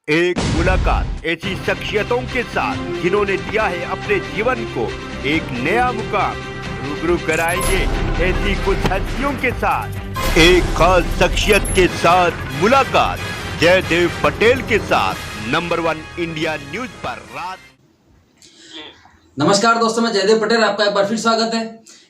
एक मुलाकात ऐसी शख्सियतों के साथ जिन्होंने दिया है अपने जीवन को एक नया मुकाम। रूबरू कराएंगे ऐसी कुछ हस्तियों के साथ एक खास शख्सियत के साथ मुलाकात जयदेव पटेल के साथ नंबर 1 इंडिया न्यूज पर रात। नमस्कार दोस्तों, मैं जयदेव पटेल, आपका एक बार फिर स्वागत है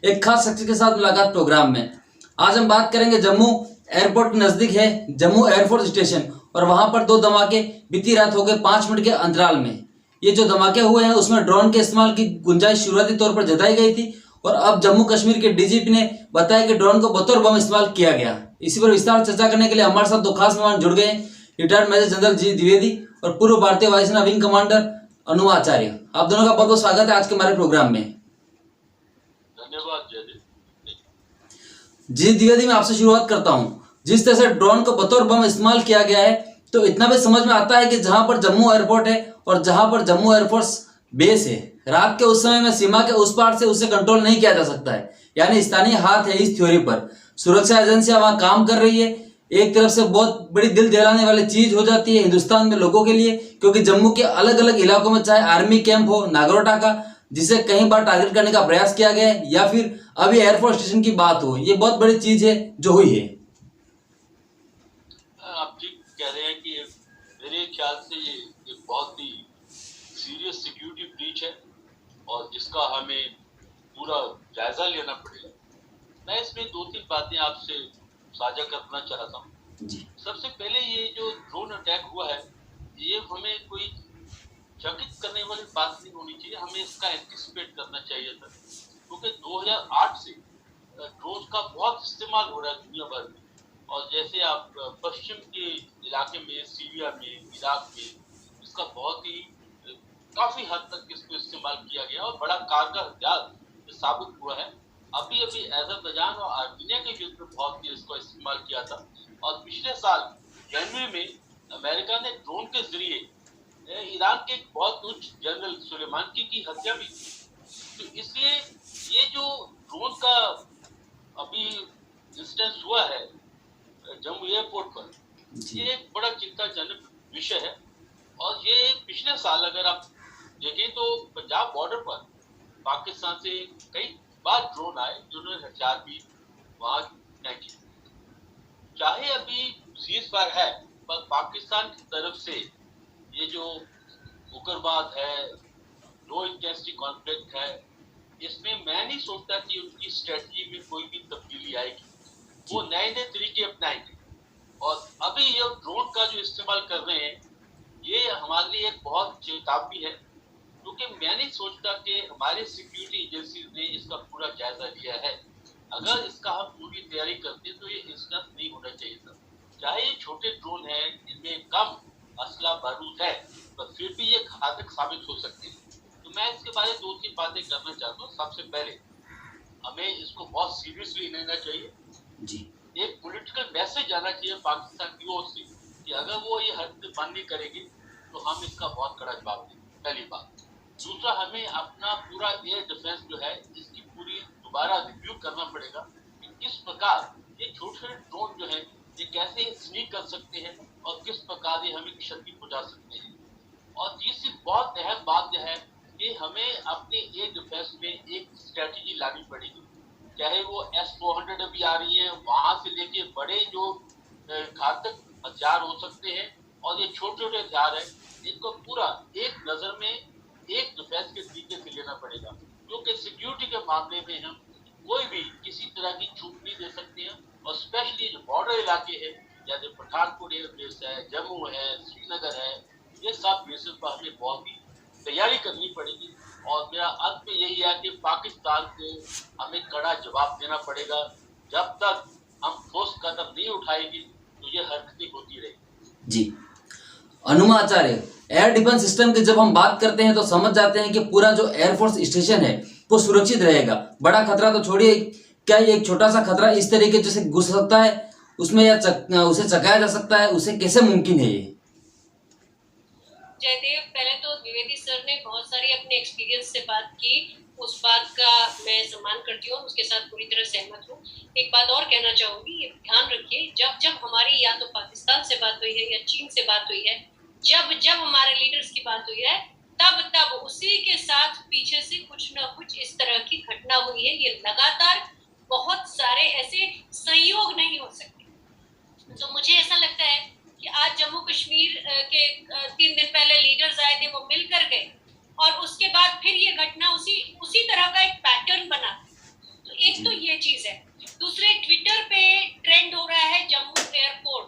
एक खास शख्सियत के साथ मुलाकात प्रोग्राम में। आज हम बात करेंगे जम्मू एयरपोर्ट के नजदीक है जम्मू एयरफोर्स स्टेशन, और वहां पर 2 धमाके बीती रात हो गए 5 मिनट के अंतराल में। ये जो धमाके हुए हैं उसमें ड्रोन के इस्तेमाल की गुंजाइश शुरुआती तौर पर जताई गई थी, और अब जम्मू कश्मीर के डीजीपी ने बताया कि ड्रोन को बतौर बम इस्तेमाल किया गया। इसी पर विस्तार चर्चा करने के लिए हमारे साथ 2 खास मेहमान जुड़ गए, रिटायर्ड मेजर जनरल जी द्विवेदी और पूर्व भारतीय वायुसेना विंग कमांडर अनुमा आचार्य। आप दोनों का बहुत बहुत स्वागत है आज के हमारे प्रोग्राम में। धन्यवाद जयदेव जी द्विवेदी, मैं आपसे शुरुआत करता हूं। जिस तरह से ड्रोन को बतौर बम इस्तेमाल किया गया है, तो इतना भी समझ में आता है कि जहां पर जम्मू एयरपोर्ट है और जहां पर जम्मू एयरफोर्स बेस है, रात के उस समय में सीमा के उस पार से उसे कंट्रोल नहीं किया जा सकता है, यानी स्थानीय हाथ है इस थ्योरी पर। सुरक्षा एजेंसियां वहां काम कर रही है। एक तरफ से बहुत बड़ी दिल दहलाने वाली चीज हो जाती है हिंदुस्तान में लोगों के लिए, क्योंकि जम्मू के अलग अलग इलाकों में चाहे आर्मी कैंप हो नागरोटा का, जिसे कई बार टारगेट करने का प्रयास किया गया है, या फिर अभी एयरफोर्स स्टेशन की बात हो, ये बहुत बड़ी चीज है जो हुई है। आप ठीक कह रहे हैं कि मेरे ख्याल से ये बहुत ही सीरियस सिक्योरिटी ब्रीच है और जिसका हमें पूरा जायजा लेना पड़ेगा। मैं इसमें 2-3 बातें आपसे साझा करना चाहता हूँ। सबसे पहले ये जो ड्रोन अटैक हुआ है, ये हमें कोई चकित करने वाली बात नहीं होनी चाहिए, हमें इसका एंटिसिपेट करना चाहिए था, क्योंकि 2008 से ड्रोन का बहुत इस्तेमाल हो रहा है दुनिया भर में। और जैसे आप पश्चिम के इलाके में, सीरिया में, इराक में, इसका बहुत ही काफी हद तक इसको इस्तेमाल किया गया और बड़ा कारगर हथियार साबित हुआ है। अभी अजरबैजान और आर्मीनिया के युद्ध में बहुत ही इसको इस्तेमाल किया था। और पिछले साल जनवरी में अमेरिका ने ड्रोन के जरिए ईरान के एक बहुत उच्च जनरल सुलेमानी की हत्या भी की। तो इसलिए ये जो ड्रोन का अभी इंसिडेंस हुआ है जम्मू एयरपोर्ट पर, ये एक बड़ा चिंताजनक विषय है। और ये पिछले साल अगर आप देखें तो पंजाब बॉर्डर पर पाकिस्तान से कई बार ड्रोन आए जिन्होंने हथियार भी वहां फेंके। चाहे अभी सीज़फायर है, पर पाकिस्तान की तरफ से ये जो उग्रवाद है, लो इंटेंसिटी कॉन्फ्लिक्ट है, इसमें मैं नहीं सोचता कि उनकी स्ट्रेटजी में कोई भी तब्दीली आएगी। वो नए नए तरीके अपनाएंगे। और अभी ये ड्रोन का जो इस्तेमाल कर रहे हैं, ये हमारे लिए एक बहुत चेतावनी है, क्योंकि मैं नहीं सोचता कि हमारे सिक्योरिटी एजेंसी ने इसका पूरा जायजा लिया है। अगर इसका हम पूरी तैयारी करते तो ये इंसिडेंट नहीं होना चाहिए था। चाहे ये छोटे ड्रोन है, इनमें कम असला बारूद है, पर फिर भी ये घातक साबित हो सकते हैं। तो मैं इसके बारे में 2-3 बातें करना चाहता हूँ। सबसे पहले हमें इसको बहुत सीरियसली लेना चाहिए जी। एक पॉलिटिकल मैसेज आना चाहिए पाकिस्तान की ओर से कि अगर वो ये हद बंद नहीं करेंगे तो हम इसका बहुत कड़ा जवाब देंगे, पहली बात। दूसरा, हमें अपना पूरा एयर डिफेंस जो है इसकी पूरी दोबारा रिव्यू करना पड़ेगा कि किस प्रकार ये छोटे छोटे ड्रोन जो है ये कैसे स्नीक कर सकते हैं और किस प्रकार ये हमें क्षति पहुंचा सकते हैं। और तीसरी बहुत अहम बात यह है कि हमें अपने एयर डिफेंस में एक स्ट्रेटेजी लानी पड़ेगी। चाहे वो S-400 अभी आ रही है, वहां से लेके बड़े जो घातक हथियार हो सकते हैं, और ये छोटे छोटे हथियार है, इनको पूरा एक नजर में एक डिफेंस के तरीके से लेना पड़ेगा। क्योंकि सिक्योरिटी के मामले में हम कोई भी किसी तरह की छूट नहीं दे सकते हैं। और स्पेशली जो बॉर्डर इलाके हैं, जैसे पठानकोट एयर बेस है, जम्मू है, श्रीनगर है, ये सब बेसिस पर हमें बहुत ही तैयारी करनी पड़ेगी। और मेरा अंत में यही है कि पाकिस्तान को हमें कड़ा जवाब देना पड़ेगा। जब तक हम ठोस कदम नहीं उठाएंगे तो ये हरकतें होती रहेगी जी। अनुमा आचार्य, एयर डिफेंस सिस्टम की जब हम बात करते हैं तो समझ जाते हैं कि पूरा जो एयरफोर्स स्टेशन है वो सुरक्षित रहेगा। बड़ा खतरा तो छोड़िए, क्या एक छोटा सा खतरा इस तरीके से घुस सकता है उसमें, या उसे चकाया जा सकता है, उसे कैसे मुमकिन है ये? जयदेव, पहले तो द्विवेदी सर ने बहुत सारी अपने एक्सपीरियंस से बात की, उस बात का मैं सम्मान करती हूँ, उसके साथ पूरी तरह सहमत हूँ। एक बात और कहना चाहूंगी, ये ध्यान रखिए, जब जब हमारी या तो पाकिस्तान से बात हुई है या चीन से बात हुई है, जब जब हमारे लीडर्स की बात हुई है, तब तब उसी के साथ पीछे से कुछ ना कुछ इस तरह की घटना हुई है। ये लगातार बहुत सारे ऐसे संयोग नहीं हो सकते। तो मुझे ऐसा लगता है कि आज जम्मू कश्मीर के 3 दिन पहले लीडर्स आए थे, वो मिलकर गए, और उसके बाद फिर ये घटना उसी तरह का एक पैटर्न बना। तो एक तो ये चीज है। दूसरे, ट्विटर पे ट्रेंड हो रहा है जम्मू एयरपोर्ट।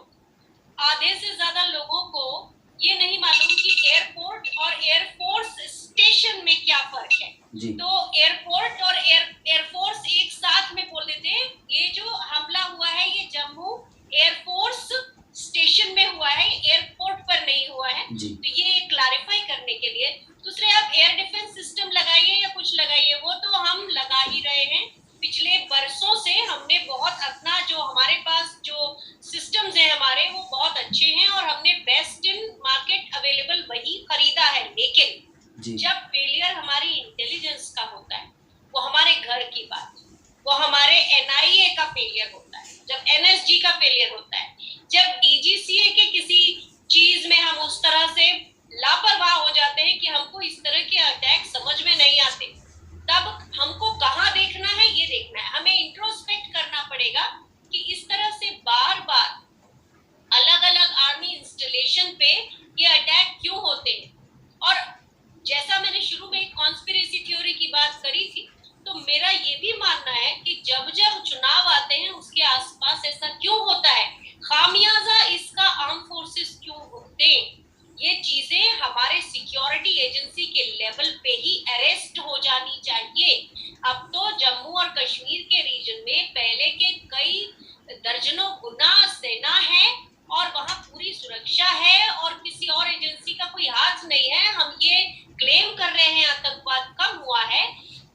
आधे से ज्यादा लोगों को ये नहीं मालूम कि एयरपोर्ट और एयरफोर्स स्टेशन में क्या फर्क है। तो एयरपोर्ट और एयरफोर्स एक साथ में बोल देते हैं। ये जो हमला हुआ है ये जम्मू एयरफोर्स स्टेशन में हुआ है, एयरपोर्ट पर नहीं हुआ है। तो ये क्लैरिफाई करने के लिए। दूसरे, आप एयर डिफेंस सिस्टम लगाइए या कुछ लगाइए, वो तो हम लगा ही रहे हैं। पिछले बरसों से हमने बहुत अपना जो हमारे पास जो सिस्टम्स हैं हमारे, वो बहुत अच्छे हैं और हमने बेस्ट इन मार्केट अवेलेबल वही खरीदा है। लेकिन जब फेलियर हमारी इंटेलिजेंस का होता है, वो हमारे घर की बात, वो हमारे एनआईए का फेलियर होता है, जब एनएसजी का फेलियर होता है, जब डीजीसीए के किसी चीज में हम उस तरह से लापरवाह हो जाते हैं कि हमको इस तरह के अटैक समझ में नहीं आते, तब हमको कहाँ देखना है, ये देखना है। हमें इंट्रोस्पेक्ट करना पड़ेगा कि इस तरह से बार बार अलग अलग आर्मी इंस्टॉलेशन पे ये अटैक क्यों होते हैं। और जैसा मैंने शुरू में एक कॉन्स्पिरेसी थ्योरी की बात करी थी, तो मेरा ये भी मानना है कि जब जब चुनाव आते हैं उसके आसपास ऐसा क्यों होता है, खामियाजा इसका आर्म फोर्सेस क्यों भुगते हैं। ये चीजें हमारे सिक्योरिटी एजेंसी के लेवल पे ही अरेस्ट हो जानी चाहिए। अब तो जम्मू और कश्मीर के रीजन में पहले के कई दर्जनों गुना सेना है और वहां पूरी सुरक्षा है और किसी और एजेंसी का कोई हाथ नहीं है। हम ये क्लेम कर रहे हैं आतंकवाद कम हुआ है।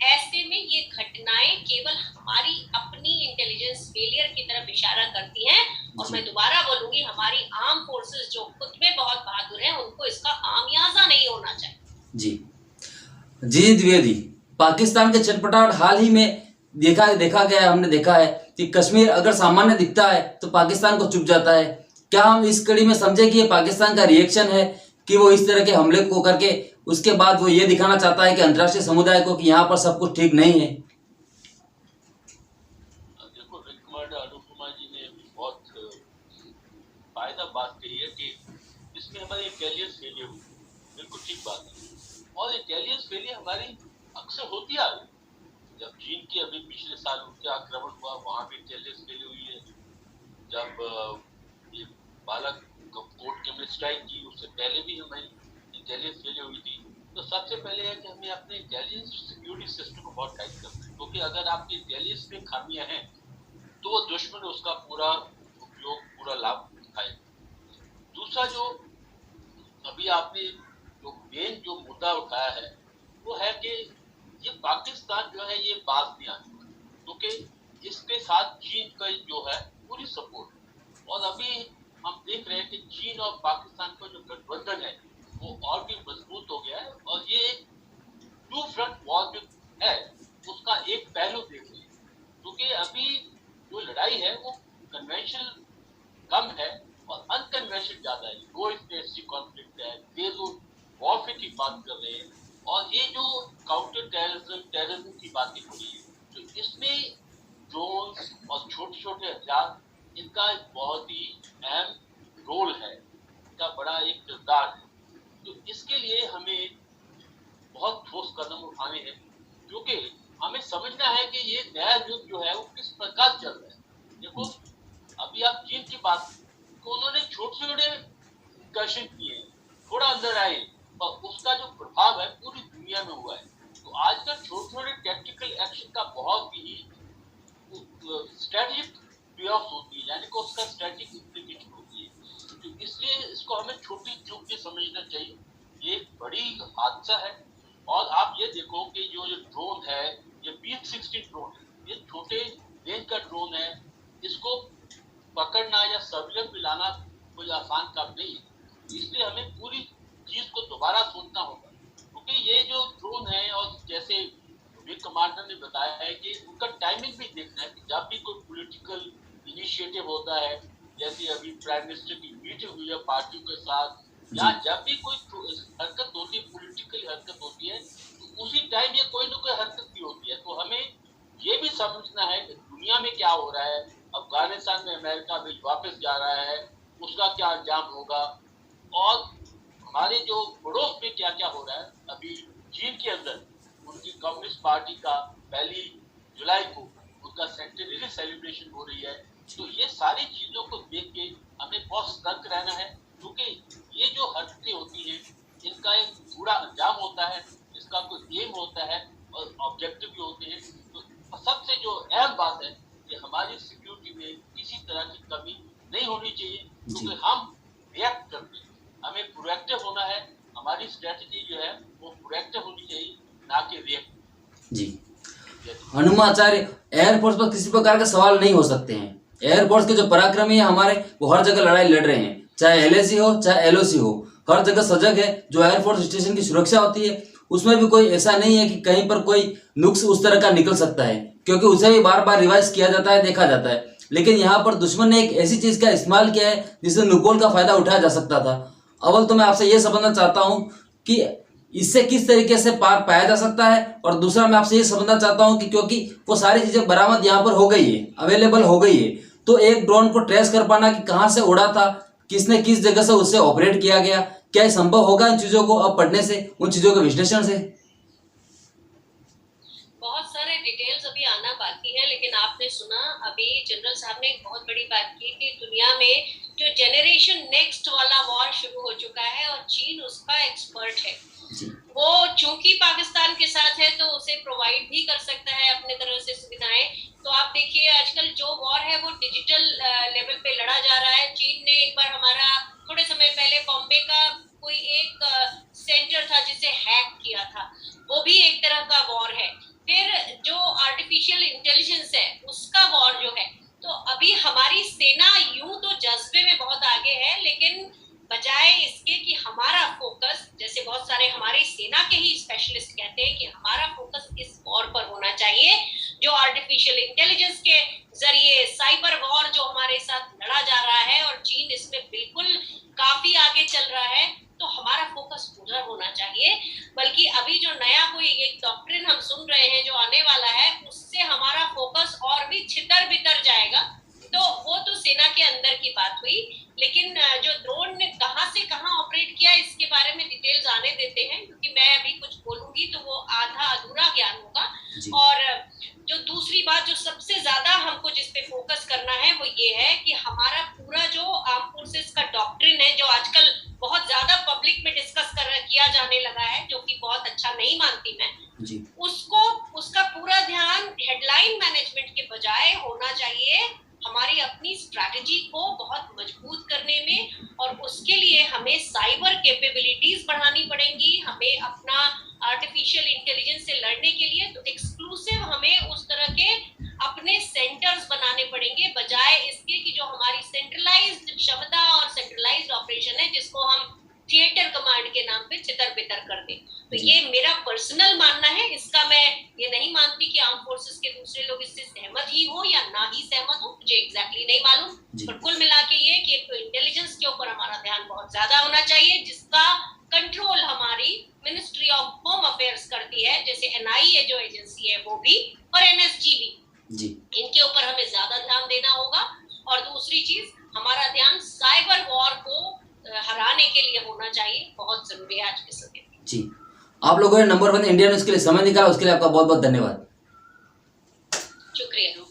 ऐसे में ये घटनाएं केवल हमारी अपनी इंटेलिजेंस फेलियर की तरफ इशारा करती हैं। और मैं दोबारा बोलूंगी, हमारी आर्म फोर्सेस जो खुद में बहुत बहादुर हैं, उनको इसका खामियाजा नहीं होना चाहिए। जी द्विवेदी, पाकिस्तान के चटपटाहट हाल ही में देखा गया है, हमने देखा है कि कश्मीर अगर सामान्य दिखता है तो पाकिस्तान को चुप जाता है। क्या हम इस कड़ी में समझे कि ये पाकिस्तान का रिएक्शन है कि वो इस तरह के हमले को करके उसके बाद वो ये दिखाना चाहता है कि अंतर्राष्ट्रीय समुदाय को कि यहाँ पर सब कुछ ठीक नहीं है। देखो, अनुपमा जी ने बहुत फायदा बात कही है कि इसमें हमारी इंटेलिजेंस फेलियर हुई, बिल्कुल ठीक बात है। और इंटेलिजेंस फेलियर हमारी अक्सर होती आ रही। जब चीन के अभी पिछले साल उनके आक्रमण हुआ, वहां भी इंटेलिजेंस फेलियर हुई है। जब ये बालक कोर्ट के में स्ट्राइक की, उससे पहले भी हमारी इंटेलिजेंस फेलियर हुई थी। तो सबसे पहले है कि हमें अपने इंटेलिजेंस सिक्योरिटी सिस्टम को बहुत टाइट करना है, क्योंकि अगर आपकी इंटेलिजेंस में खामियां हैं तो वो दुश्मन उसका पूरा उपयोग, पूरा लाभ उठाएगा। दूसरा, जो अभी आपने जो मेन जो मुद्दा उठाया है, वो है कि ये पाकिस्तान जो है ये बाज नहीं आने वाला, क्योंकि इसके साथ चीन का जो है पूरी सपोर्ट है। और अभी हम देख रहे हैं कि चीन और पाकिस्तान का जो गठबंधन है वो और भी मजबूत हो गया है। और ये टू फ्रंट वॉर जो है उसका एक पहलू देख रहे हैं, क्योंकि अभी जो लड़ाई है वो कन्वेंशनल कम है और अनकन्वेंशनल ज्यादा है। दो स्टेट्स की कॉन्फ्लिक्ट है, बेजोर वॉरफेयर की बात कर रहे हैं। और ये जो काउंटर टेररिज्म की बातें हो रही है, तो इसमें ड्रोन्स और छोटे छोटे हथियार, इनका बहुत ही अहम रोल है, इनका बड़ा एक किरदार है। तो इसके लिए हमें बहुत ठोस कदम उठाने हैं, क्योंकि हमें समझना है कि ये नया युद्ध जो है वो किस प्रकार चल रहा है। देखो, अभी आप चीन की बात, तो उन्होंने छोटे छोटे इंकर्शन किए, थोड़ा अंदर आए, और उसका जो प्रभाव है पूरी दुनिया में हुआ है। तो आजकल छोटे छोटे टैक्टिकल एक्शन का बहुत ही स्ट्रेटेजिक पे ऑफ होती है, यानी कि उसका स्ट्रेटेजिक इम्प्लीकेशन होती है। तो इसलिए इसको हमें छोटी चूक के समझना चाहिए। ये बड़ी हादसा है। और आप ये देखो कि जो ड्रोन है, ये B-16 ड्रोन है, ये छोटे रेंज का ड्रोन है। इसको पकड़ना या सर्विलेंस में लाना कोई आसान काम नहीं है। इसलिए हमें पूरी चीज को दोबारा सोचना होगा, क्योंकि ये जो ड्रोन है, और जैसे विंग कमांडर ने बताया है कि उनका टाइमिंग भी देखना है कि जब भी कोई पॉलिटिकल इनिशिएटिव होता है, जैसे अभी प्राइम मिनिस्टर की मीटिंग हुई है पार्टियों के साथ, या जब भी कोई हरकत होती है, पॉलिटिकल हरकत होती है, तो उसी टाइम ये कोई ना कोई हरकत भी होती है। तो हमें ये भी समझना है कि दुनिया में क्या हो रहा है। अफगानिस्तान में अमेरिका भी वापस जा रहा है, उसका क्या अंजाम होगा, और हमारे जो पड़ोस में क्या क्या हो रहा है। अभी चीन के अंदर उनकी कम्युनिस्ट पार्टी का 1 जुलाई को उनका सेंटेनरी सेलिब्रेशन हो रही है। तो ये सारी चीजों को देख के हमें बहुत सतर्क रहना है, क्योंकि ये जो हरकतें होती हैं इनका एक पूरा अंजाम होता है, इसका कोई एम होता है और ऑब्जेक्टिव भी होते हैं। तो सबसे जो अहम बात है कि हमारी सिक्योरिटी में किसी तरह की कमी नहीं होनी चाहिए, क्योंकि हम रिएक्ट करते हैं, हमें प्रोएक्टिव होना है। हमारी स्ट्रेटजी जो है वो प्रोएक्टिव होनी चाहिए, ना कि रिएक्टिव। जी, हनुमाचार्य एयरफोर्स पर किसी प्रकार के सवाल नहीं हो सकते हैं। एयरफोर्स के जो पराक्रमी है हमारे, वो हर जगह लड़ाई लड़ रहे हैं, चाहे एलएसी हो चाहे एलओसी हो, हर जगह सजग है। जो एयरफोर्स स्टेशन की सुरक्षा होती है उसमें भी कोई ऐसा नहीं है कि कहीं पर कोई नुक्स उस तरह का निकल सकता है, क्योंकि उसे भी बार बार रिवाइज किया जाता है, देखा जाता है। लेकिन यहाँ पर दुश्मन ने एक ऐसी चीज का इस्तेमाल किया है जिससे नुकोल का फायदा उठाया जा सकता था। अव्वल तो मैं आपसे ये समझना चाहता हूँ कि इससे किस तरीके से पार पाया जा सकता है, और दूसरा मैं आपसे ये समझना चाहता हूँ कि क्योंकि वो सारी चीजें बरामद यहाँ पर हो गई है, अवेलेबल हो गई है, तो एक ड्रोन को ट्रेस कर पाना कि कहाँ से उड़ा था, किसने किस जगह से उससे ऑपरेट किया गया, क्या ये संभव होगा इन चीजों को अब पढ़ने से, उन चीजों के विश्लेषण से? बहुत सारे डिटेल्स अभी आना बाकी है, लेकिन आपने सुना अभी जनरल साहब ने एक बहुत बड़ी बात की कि दुनिया में जो जेनरेशन नेक्स्ट वाला वॉर शुरू हो चुका है और चीन उसका एक्सपर्ट है। वो चूंकि पाकिस्तान के साथ है तो उसे प्रोवाइड भी कर सकता है अपने तरह से सुविधाएं। तो आप देखिए आजकल जो वॉर है वो डिजिटल लेवल पे लड़ा जा रहा है। चीन ने एक बार हमारा थोड़े समय पहले बॉम्बे का कोई एक सेंटर था जिसे हैक किया था, वो भी एक तरह का वॉर है। फिर जो आर्टिफिशियल इंटेलिजेंस है उसका वॉर जो है, तो अभी हमारी सेना यूं तो जज्बे में बहुत आगे है, लेकिन बजाय इसके कि हमारा फोकस, जैसे बहुत सारे हमारी सेना के ही स्पेशलिस्ट कहते हैं कि हमारा फोकस इस वॉर पर होना चाहिए जो आर्टिफिशियल इंटेलिजेंस के जरिए साइबर वॉर जो हमारे साथ लड़ा जा रहा है, और चीन इसमें बिल्कुल काफी आगे चल रहा है। तो हमारा फोकस उधर होना चाहिए, बल्कि अभी जो नया कोई एक डॉक्ट्रिन हम सुन रहे हैं जो आने वाला है, उससे हमारा फोकस और भी छितर बितर जाएगा। तो वो तो सेना के अंदर की बात हुई, लेकिन जो ड्रोन ने कहां से कहां ऑपरेट किया इसके बारे में डिटेल्स आने देते हैं, क्योंकि मैं अभी कुछ बोलूंगी तो वो आधा अधूरा ज्ञान होगा। और जो दूसरी बात जो सबसे ज्यादा हमको जिस पे फोकस करना है वो ये है कि हमारा पूरा जो आर्म फोर्सेस का डॉक्ट्रिन है, जो आजकल बहुत ज्यादा पब्लिक में डिस्कस किया जाने लगा है, जो कि बहुत अच्छा नहीं मानती मैं, उसका पूरा ध्यान हेडलाइन मैनेजमेंट के बजाय होना चाहिए हमारी अपनी स्ट्रैटेजी को बहुत मजबूत करने में। और उसके लिए हमें साइबर कैपेबिलिटीज बढ़ानी पड़ेंगी, हमें अपना आर्टिफिशियल इंटेलिजेंस से लड़ने के लिए तो एक्सक्लूसिव हमें उस तरह के अपने सेंटर्स बनाने पड़ेंगे, बजाय इसके कि जो हमारी सेंट्रलाइज्ड क्षमता और सेंट्रलाइज्ड ऑपरेशन है जिसको हम थिएटर कमांड के नाम पे चितर बितर कर दें। तो ये मेरा पर्सनल मानना है, इसका मैं ये नहीं मानती कि आर्म फोर्सेस के दूसरे लोग इससे सहमत ही हो या ना ही सहमत हो, मुझे एग्जैक्टली नहीं मालूम। पर कुल मिला के ये कि एक तो इंटेलिजेंस के ऊपर हमारा ध्यान बहुत ज्यादा होना चाहिए, जिसका कंट्रोल हमारी मिनिस्ट्री ऑफ होम अफेयर्स करती है, जैसे एनआईए जो एजेंसी है वो भी, और एनएसजी भी, इनके ऊपर हमें ज्यादा ध्यान देना होगा। और दूसरी चीज, हमारा ध्यान साइबर वॉर को हराने के लिए होना चाहिए, बहुत जरूरी है आज के समय में। जी, आप लोगों ने नंबर 1 इंडिया न्यूज़ के लिए समय निकाला, उसके लिए आपका बहुत बहुत धन्यवाद। शुक्रिया।